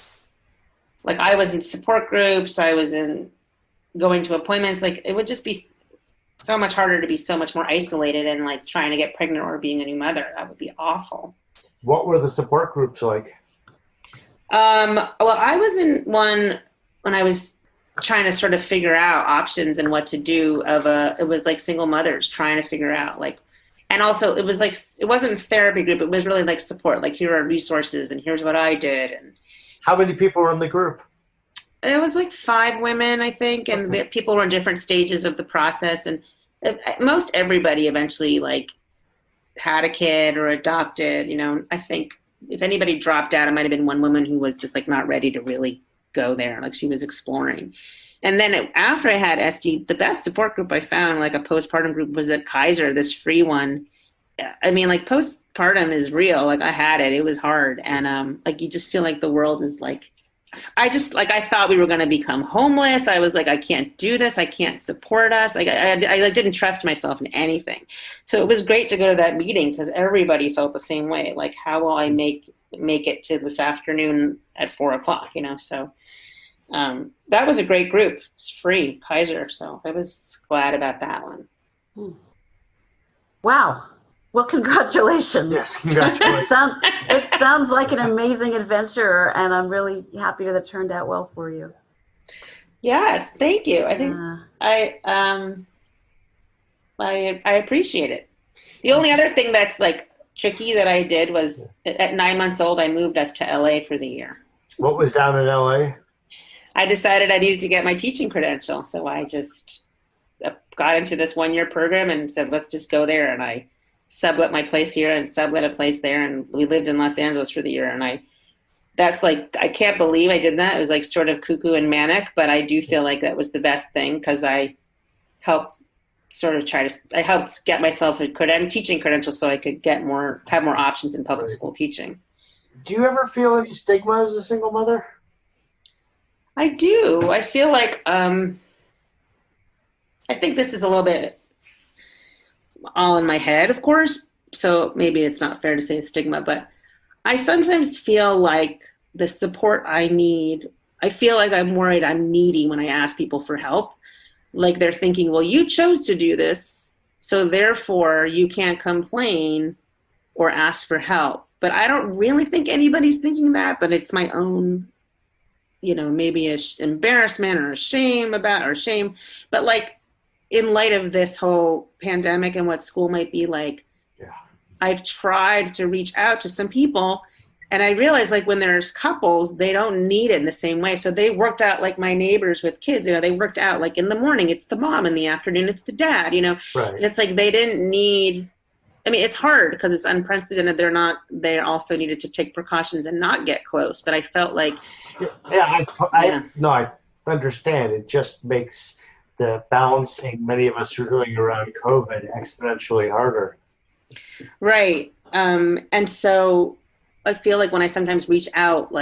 I was in support groups, I was in going to appointments, it would just be so much harder to be so much more isolated and trying to get pregnant or being a new mother. That would be awful. What were the support groups like? Well, I was in one when I was trying to sort of figure out options and what to do it was single mothers trying to figure out and also it was it wasn't a therapy group. It was really support. Here are resources and here's what I did. And how many people were in the group? It was 5 women, I think. And people were in different stages of the process. And most everybody eventually had a kid or adopted, I think if anybody dropped out, it might've been one woman who was just not ready to really go there. She was exploring. And then after I had SD, the best support group I found, a postpartum group, was at Kaiser, this free one. I mean, postpartum is real. I had it. It was hard. And you just feel the world is I thought we were going to become homeless. I was I can't do this. I can't support us. I didn't trust myself in anything. So it was great to go to that meeting because everybody felt the same way. How will I make it to this afternoon at 4:00, So that was a great group. It's free, Kaiser. So I was glad about that one. Wow. Well, congratulations. Yes, congratulations. It sounds like an amazing adventure, and I'm really happy that it turned out well for you. Yes, thank you. I think I appreciate it. The only other thing that's tricky that I did was at 9 months old, I moved us to LA for the year. What was down in LA? I decided I needed to get my teaching credential, so I just got into this 1-year program and said, let's just go there. And I sublet my place here and sublet a place there, and we lived in Los Angeles for the year. And I can't believe I did that. It was sort of cuckoo and manic, but I do feel that was the best thing because I helped I helped get myself a teaching credential so I could have more options in public school teaching. Do you ever feel any stigma as a single mother? I do. I feel I think this is a little bit all in my head, of course, so maybe it's not fair to say stigma, but I sometimes feel the support I need, I feel I'm worried I'm needy when I ask people for help. They're thinking, well, you chose to do this, so therefore you can't complain or ask for help. But I don't really think anybody's thinking that, but it's my own, maybe embarrassment or shame. But in light of this whole pandemic and what school might be I've tried to reach out to some people, and I realize when there's couples, they don't need it in the same way. So they worked out my neighbors with kids, they worked out in the morning, it's the mom, in the afternoon, it's the dad, Right. And it's they didn't need, I mean, it's hard because it's unprecedented. They also needed to take precautions and not get close. But I felt I understand. It just makes the balancing many of us are doing around COVID exponentially harder. Right. And so I feel when I sometimes reach out,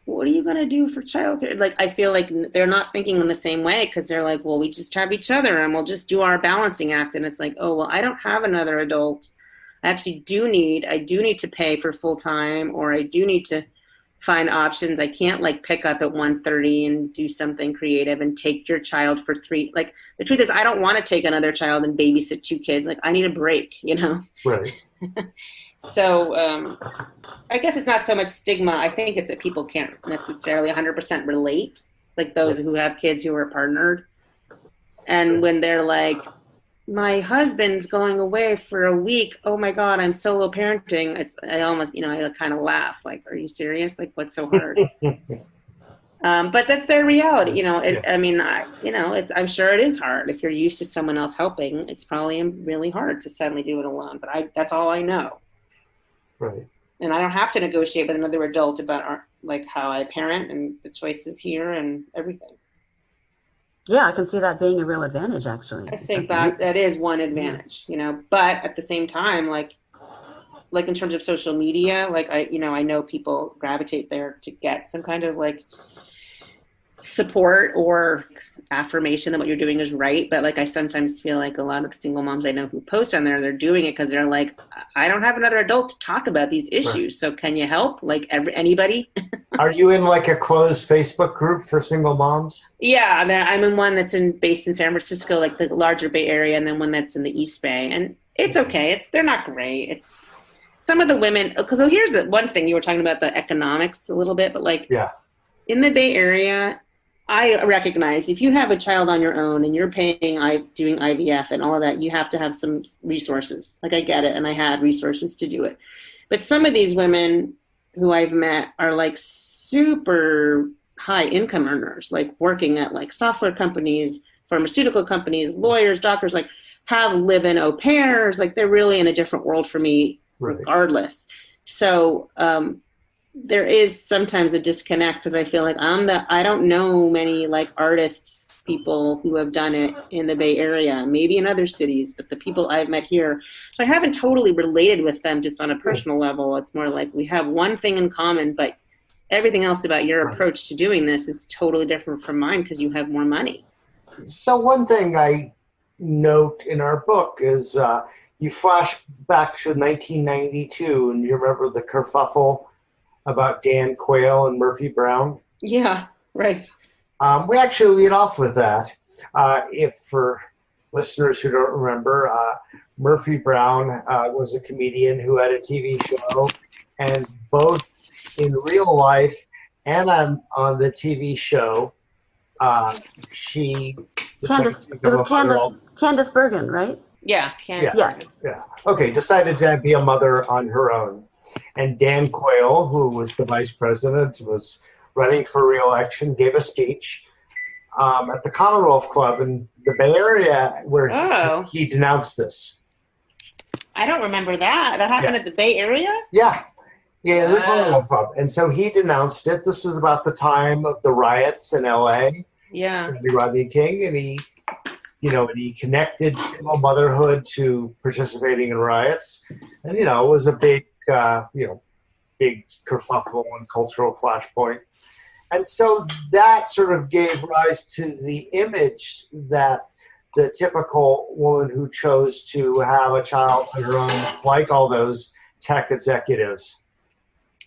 what are you going to do for childcare? Like, I feel like they're not thinking in the same way, because they're like, well, we just have each other and we'll just do our balancing act. And it's like, oh, well, I don't have another adult. I do need to pay for full time, or I do need to find options. I can't like pick up at 1:30 and do something creative and take your child for 3. Like, the truth is, I don't want to take another child and babysit 2 kids. Like, I need a break, you know? Right. So I guess it's not so much stigma. I think it's that people can't necessarily 100% relate, like those who have kids who are partnered. And when they're like, my husband's going away for a week, oh my God, I'm solo parenting. I almost, I kind of laugh, like, are you serious? Like, what's so hard? But that's their reality, I mean, I'm sure it is hard. If you're used to someone else helping, it's probably really hard to suddenly do it alone. But that's all I know. Right. And I don't have to negotiate with another adult about how I parent and the choices here and everything. Yeah, I can see that being a real advantage, actually. I think that is one advantage, but at the same time, like in terms of social media, like I know people gravitate there to get some kind of like support or affirmation that what you're doing is right. But like, I sometimes feel like a lot of the single moms I know who post on there, they're doing it because they're like, I don't have another adult to talk about these issues. Right. So can you help? Like anybody? Are you in like a closed Facebook group for single moms? Yeah, I mean, I'm in one that's based in San Francisco, like the larger Bay Area, and then one that's in the East Bay. And it's okay. They're not great. It's some of the women, because here's the one thing, you were talking about the economics a little bit, but like in the Bay Area, I recognize if you have a child on your own and you're doing IVF and all of that, you have to have some resources. Like, I get it, and I had resources to do it. But some of these women who I've met are like super high income earners, like working at like software companies, pharmaceutical companies, lawyers, doctors, like have live-in au pairs. Like, they're really in a different world for me, regardless. So, there is sometimes a disconnect because I feel like I don't know many like artists, people who have done it in the Bay Area, maybe in other cities, but the people I've met here, so I haven't totally related with them just on a personal level. It's more like we have one thing in common, but everything else about your approach to doing this is totally different from mine because you have more money. So one thing I note in our book is you flash back to 1992 and you remember the kerfuffle about Dan Quayle and Murphy Brown. Yeah, right. We actually lead off with that. If for listeners who don't remember, Murphy Brown was a comedian who had a TV show, and both in real life and on the TV show, she... Candice Bergen, right? Yeah, Candice. Yeah. Okay, decided to be a mother on her own. And Dan Quayle, who was the vice president, was running for re-election, gave a speech at the Commonwealth Club in the Bay Area where he denounced this. I don't remember that. That happened at the Bay Area? Yeah, the Commonwealth Club. And so he denounced it. This was about the time of the riots in L.A. Yeah. Rodney King, and he connected single motherhood to participating in riots. And, it was a big big kerfuffle and cultural flashpoint. And so that sort of gave rise to the image that the typical woman who chose to have a child on her own is like all those tech executives.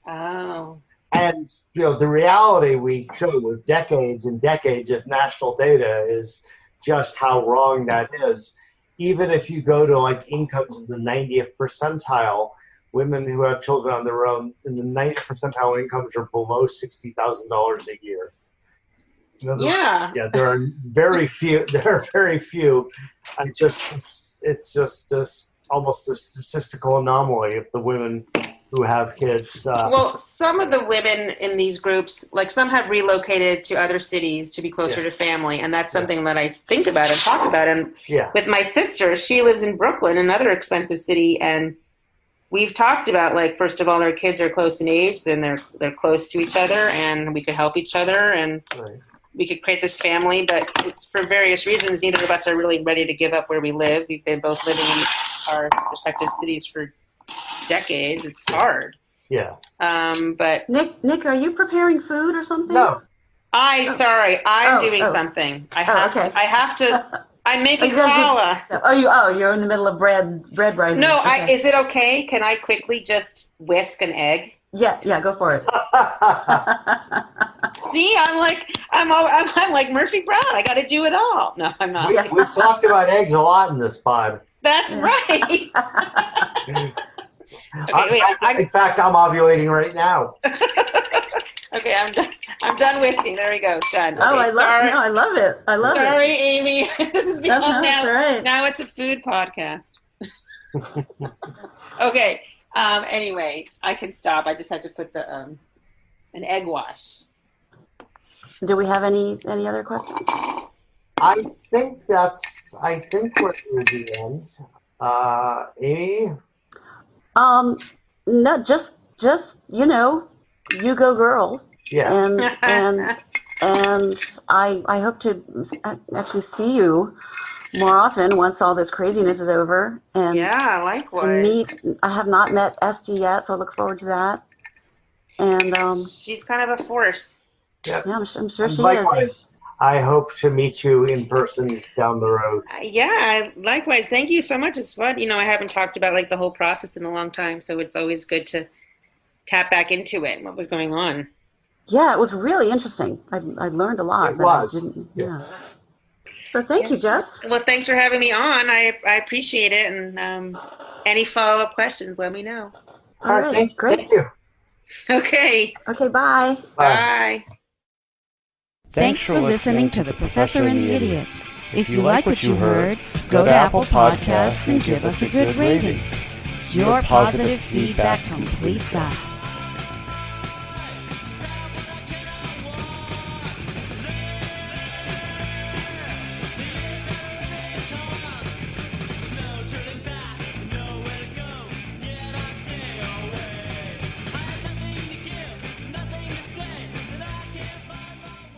Oh. And, the reality we show with decades and decades of national data is just how wrong that is. Even if you go to like incomes in the 90th percentile, women who have children on their own in the 90th percentile incomes are below $60,000 a year. There are very few. It's just this almost a statistical anomaly of the women who have kids. Well, some of the women in these groups, like some have relocated to other cities to be closer to family, and that's something that I think about and talk about. And with my sister, she lives in Brooklyn, another expensive city, and we've talked about, like, first of all, their kids are close in age, then they're close to each other, and we could help each other, and we could create this family. But it's, for various reasons, neither of us are really ready to give up where we live. We've been both living in our respective cities for decades. It's hard. Yeah. But Nick, are you preparing food or something? No. I'm doing something. I have to. I'm making challah. You're in the middle of bread rising. No, okay. Is it okay? Can I quickly just whisk an egg? Yeah, go for it. See, I'm like Murphy Brown. I got to do it all. No, I'm not. We've talked about eggs a lot in this pod. That's right. In fact, I'm ovulating right now. Okay, I'm done whisking. There we go. Done. Okay, I love it. Sorry, Amy. This has become now. Right. Now it's a food podcast. Okay. Anyway, I can stop. I just had to put the an egg wash. Do we have any other questions? I think we're near the end. Amy? No, just you go girl. Yeah. And I hope to actually see you more often once all this craziness is over. And yeah, likewise. I have not met Esty yet, so I look forward to that. And she's kind of a force. Yeah, I'm sure she likewise, is. I hope to meet you in person down the road. Yeah, likewise. Thank you so much. It's fun. I haven't talked about like the whole process in a long time, so it's always good to tap back into it and what was going on. Yeah, it was really interesting. I learned a lot. It was. Yeah. So thank you, Jess. Well, thanks for having me on. I appreciate it. And any follow-up questions, let me know. All right, great. Thank you. Okay. Okay, bye. Bye. Thanks for listening to The Professor and the Idiot. If you like what you heard, go to Apple Podcasts and give us a good rating. Your positive feedback completes us.